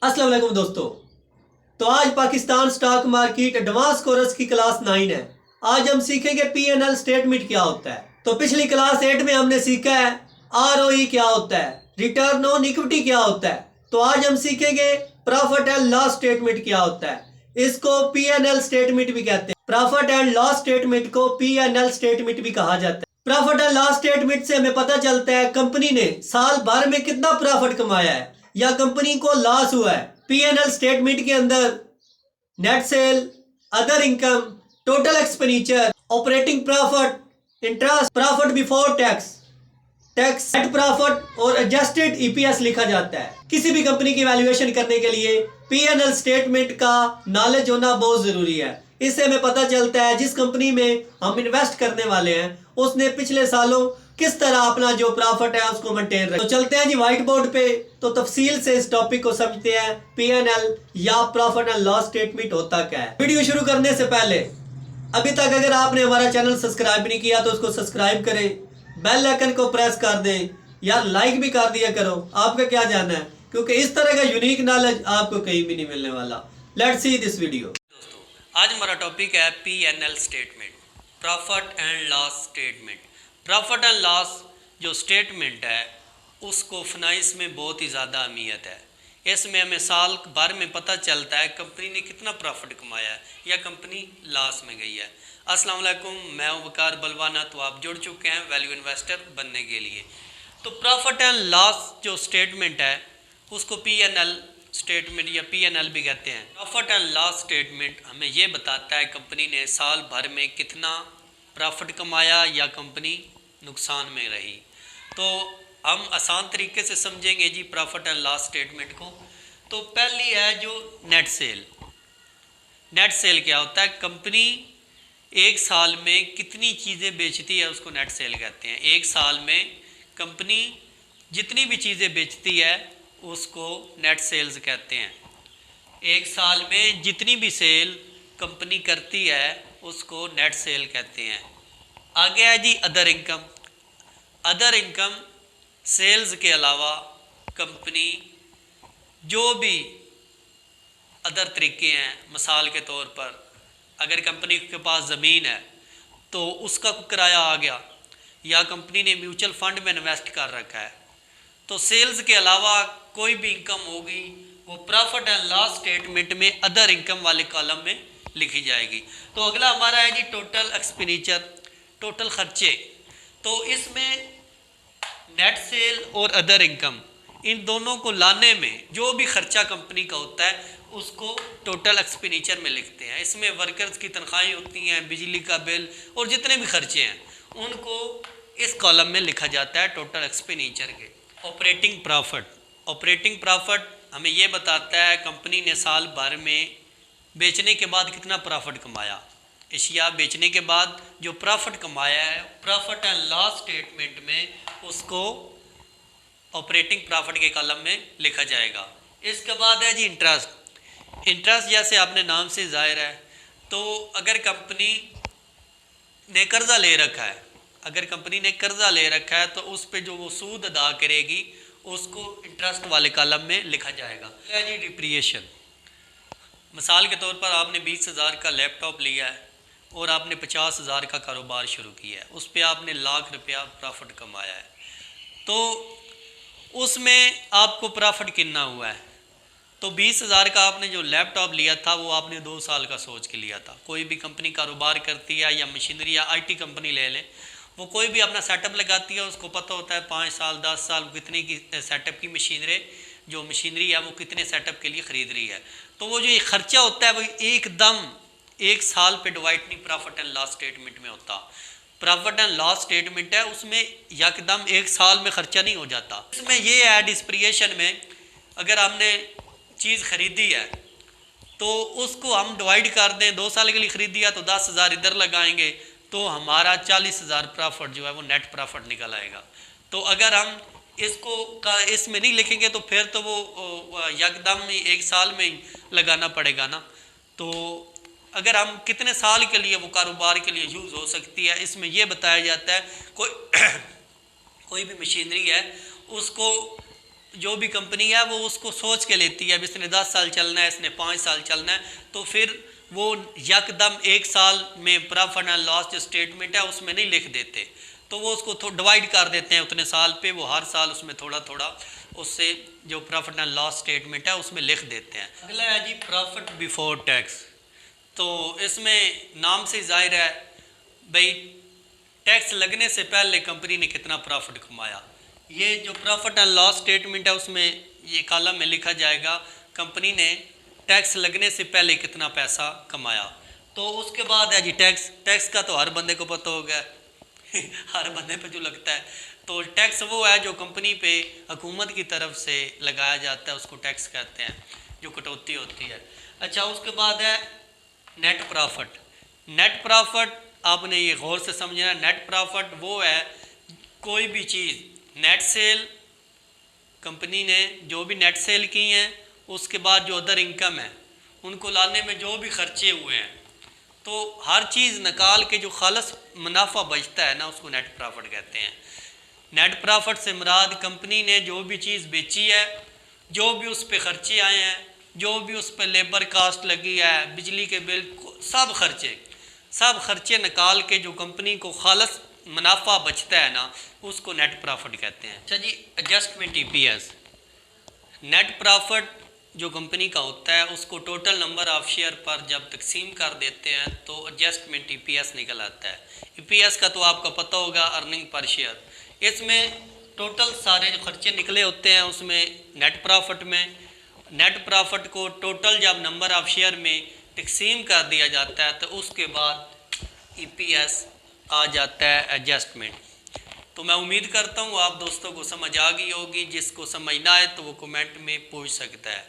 अस्सलाम वालेकुम दोस्तों। तो आज Pakistan stock market advance course की क्लास 9 है। आज हम सीखेंगे पीएनएल स्टेटमेंट क्या होता है। तो पिछली क्लास 8 में हमने सीखा है आरओई क्या होता है, रिटर्न ऑन इक्विटी क्या होता है। तो आज हम सीखेंगे प्रॉफिट एंड लॉस स्टेटमेंट क्या होता है। इसको पीएनएल स्टेटमेंट भी कहते हैं। प्रॉफिट एंड लॉस स्टेटमेंट को पीएनएल स्टेटमेंट भी कहा जाता है। प्रॉफिट एंड लॉस स्टेटमेंट से हमें पता चलता है कंपनी ने साल भर में कितना प्रॉफिट कमाया है या कंपनी को लॉस हुआ है। पीएनएल स्टेटमेंट के अंदर net cell, other income, total expenditure, operating profit, interest, profit before tax, tax, net profit और एडजस्टेड ईपीएस लिखा जाता है। किसी भी कंपनी की वैल्यूएशन करने के लिए पीएनएल स्टेटमेंट का नॉलेज होना बहुत जरूरी है। इससे हमें पता चलता है जिस कंपनी में हम इन्वेस्ट करने वाले हैं उसने पिछले सालों किस तरह अपना जो प्रॉफिट है उसको मेंटेन रखा। तो चलते हैं जी व्हाइट बोर्ड पे, तो तफसील से इस टॉपिक को समझते हैं। पीएनएल या प्रॉफिट एंड लॉस स्टेटमेंट होता क्या है। वीडियो शुरू करने से पहले अभी तक अगर आपने हमारा चैनल सब्सक्राइब नहीं किया तो उसको सब्सक्राइब करें, बेल आइकन को प्रेस कर दें, या लाइक भी कर दिया करो। आपका क्या जानना है, क्योंकि इस तरह का यूनिक नॉलेज आपको कहीं भी नहीं मिलने वाला। Let's see this video. दोस्तों आज हमारा टॉपिक है PNL statement, profit and loss statement. Profit and loss जो स्टेटमेंट है उसको फाइनेंस में बहुत ही ज़्यादा अहमियत है। इसमें हमें साल भर में पता चलता है कंपनी ने कितना प्रॉफिट कमाया है या कंपनी लॉस में गई है। अस्सलाम वालेकुम, मैं हूं वकार बलवाना। तो आप जुड़ चुके हैं वैल्यू इन्वेस्टर बनने के लिए। तो प्रॉफिट एंड लॉस जो स्टेटमेंट है उसको पीएनएल स्टेटमेंट या पीएनएल भी कहते हैं। प्रॉफिट एंड लॉस स्टेटमेंट हमें ये बताता है कंपनी ने साल भर में कितना प्रॉफिट कमाया या कंपनी नुकसान में रही। तो हम आसान तरीके से समझेंगे जी प्रॉफिट एंड लॉस स्टेटमेंट को। तो पहली है जो नेट सेल। नेट सेल क्या होता है, कंपनी एक साल में कितनी चीज़ें बेचती है उसको नेट सेल कहते हैं। एक साल में कंपनी जितनी भी चीज़ें बेचती है उसको नेट सेल्स कहते हैं। एक साल में जितनी भी सेल कंपनी करती है उसको नेट सेल कहते हैं। आगे है G other income. Other income sales के अलावा कंपनी जो भी अदर तरीके हैं, मिसाल के तौर पर अगर कंपनी के पास ज़मीन है तो उसका किराया आ गया, या कंपनी ने म्यूचुअल फंड में इन्वेस्ट कर रखा है, तो सेल्स के अलावा कोई भी इनकम होगी वो प्रॉफिट एंड लॉस स्टेटमेंट में अदर इनकम वाले कॉलम में लिखी जाएगी। तो अगला हमारा है जी टोटल एक्सपेंडिचर, टोटल खर्चे। तो इसमें नेट सेल और अदर इनकम इन दोनों को लाने में जो भी खर्चा कंपनी का होता है उसको टोटल एक्सपेंडिचर में लिखते हैं। इसमें वर्कर्स की तनख्वाहें होती हैं, बिजली का बिल और जितने भी खर्चे हैं उनको इस कॉलम में लिखा जाता है टोटल एक्सपेंडिचर के। Operating profit. ऑपरेटिंग प्रॉफिट हमें ये बताता है कंपनी ने साल भर में बेचने के बाद कितना प्रॉफिट कमाया। एशिया बेचने के बाद जो प्रॉफिट कमाया है प्रॉफिट एंड लॉस स्टेटमेंट में उसको ऑपरेटिंग प्रॉफिट के कॉलम में लिखा जाएगा। इसके बाद है जी इंटरेस्ट। इंटरेस्ट जैसे आपने नाम से जाहिर है, तो अगर कंपनी ने कर्जा ले रखा है, अगर कंपनी ने कर्जा ले रखा है तो उस पर जो वो सूद अदा करेगी उसको इंटरेस्ट वाले कॉलम में लिखा जाएगा। है जी डिप्रिएशन। मिसाल के तौर पर आपने 20,000 का लैपटॉप लिया है और आपने 50,000 का कारोबार शुरू किया है, उस पर आपने लाख रुपया प्रॉफिट कमाया है, तो उसमें आपको प्रॉफिट कितना हुआ है। तो 20,000 का आपने जो लैपटॉप लिया था वो आपने 2 साल का सोच के लिया था। कोई भी कंपनी कारोबार करती है या मशीनरी या आईटी कंपनी ले लें, वो कोई भी अपना सेटअप लगाती है, उसको पता होता है 5 साल 10 साल कितने की सेटअप की मशीनरी है वो कितने सेटअप के लिए ख़रीद रही है। तो वो जो ये खर्चा होता है वो एकदम एक साल पे डिवाइड नहीं प्रॉफिट एंड लॉस स्टेटमेंट में होता। प्रॉफिट एंड लॉस स्टेटमेंट है उसमें यकदम एक साल में खर्चा नहीं हो जाता। इसमें ये है डिप्रिसिएशन में, अगर हमने चीज़ खरीदी है तो उसको हम डिवाइड कर दें, 2 साल के लिए खरीदी है तो 10,000 इधर लगाएंगे तो हमारा 40,000 प्रॉफिट जो है वो नेट प्रॉफिट निकल आएगा। तो अगर हम इसको इसमें नहीं लिखेंगे तो फिर तो वो यकदम एक साल में ही लगाना पड़ेगा ना। तो अगर हम कितने साल के लिए वो कारोबार के लिए यूज़ हो सकती है, इसमें यह बताया जाता है कोई कोई भी मशीनरी है उसको जो भी कंपनी है वो उसको सोच के लेती है, अब इसने 10 साल चलना है, इसने 5 साल चलना है, तो फिर वो यकदम 1 साल में प्रॉफिट एंड लॉस जो स्टेटमेंट है उसमें नहीं लिख देते, तो वो उसको डिवाइड कर देते हैं उतने साल पे, वो हर साल उसमें थोड़ा थोड़ा उससे जो प्रॉफिट एंड लॉस स्टेटमेंट है उसमें लिख देते हैं। अगला है जी प्रॉफिट बिफोर टैक्स। तो इसमें नाम से जाहिर है भाई टैक्स लगने से पहले कंपनी ने कितना प्रॉफिट कमाया। ये जो प्रॉफिट एंड लॉस स्टेटमेंट है उसमें ये कॉलम में लिखा जाएगा कंपनी ने टैक्स लगने से पहले कितना पैसा कमाया। तो उसके बाद है जी टैक्स का तो हर बंदे को पता होगा हर बंदे पे जो लगता है, तो टैक्स वो है जो कंपनी पे हुकूमत की तरफ से लगाया जाता है, उसको टैक्स कहते हैं, जो कटौती होती है। अच्छा, उसके बाद है नेट प्रॉफिट। नेट प्रॉफिट आपने ये गौर से समझना, नेट प्रॉफिट वो है कोई भी चीज़ नेट सेल, कंपनी ने जो भी नेट सेल की हैं उसके बाद जो अदर इनकम है उनको लाने में जो भी खर्चे हुए हैं, तो हर चीज़ निकाल के जो खालस मुनाफा बचता है ना उसको नेट प्रॉफिट कहते हैं। नेट प्रॉफिट से मुराद कंपनी ने जो भी चीज़ बेची है, जो भी उस पर खर्चे आए हैं, जो भी उस पर लेबर कास्ट लगी है, बिजली के बिल, सब खर्चे निकाल के जो कंपनी को खालस मुनाफा बचता है ना उसको नेट प्रॉफिट कहते हैं। अच्छा जी, एडजस्टमेंट ईपीएस। नेट प्रॉफिट जो कंपनी का होता है उसको टोटल नंबर ऑफ शेयर पर जब तकसीम कर देते हैं तो एडजस्टमेंट ईपीएस निकल आता है। ईपीएस का तो आपको पता होगा, अर्निंग पर शेयर। इसमें टोटल सारे जो खर्चे निकले होते हैं उसमें नेट प्रॉफिट को टोटल जब नंबर ऑफ शेयर में तकसीम कर दिया जाता है तो उसके बाद ईपीएस आ जाता है एडजस्टमेंट। तो मैं उम्मीद करता हूँ आप दोस्तों को समझ आ गई होगी, जिसको समझना है तो वो कमेंट में पूछ सकता है।